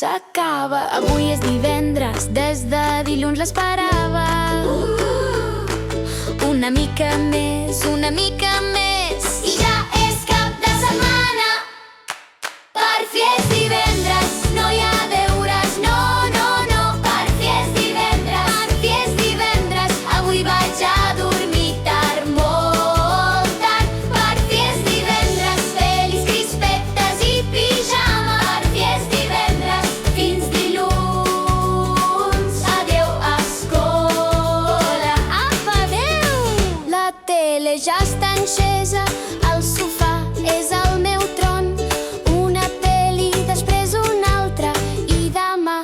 s'acaba. Avui és divendres, des de dilluns l'esperava. Una mica més, una mica més, i ja és cap de setmana. Per fi és divendres, no hi ha deures, no, no, no. Per fi és divendres, per fi és divendres. Avui vaig a dormir tard, molt tard. Per fi és divendres, feliç, crispetes i pijama. Per fi és divendres, fins dilluns. Adéu, escola. Apa, adéu! La tele ja està encesa, el sofà és el meu tron. Una peli, després una altra, i demà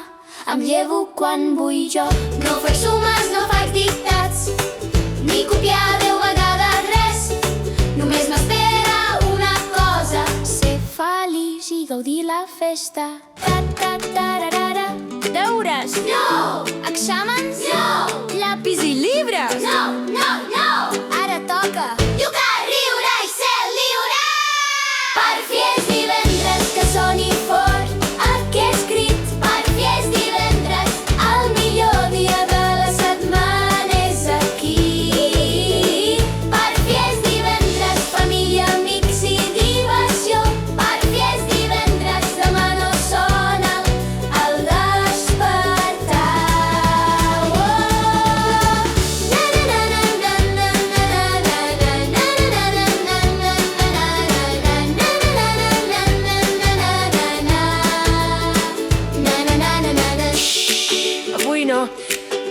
em llevo quan vull jo. No faig sumes, no faig dictats, ni copiar 10 vegades res. Només m'espera una cosa: ser feliç i gaudir la festa. Ta-ta-tararara. Deures? No! Exàmens? No! Llapis i llibres? No, no, no! Ara toca jugar, riure i ser lliure! Per fi és divendres, que soni fort el que he escrit. Per fi és divendres, el millor dia de la setmana és aquí. Per fi és divendres, família, amics i diversió. Per fi és divendres, demà no sona el despertar.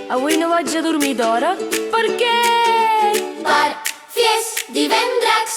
Avui no vaig a dormir d'hora. Per què? Per fi és divendres.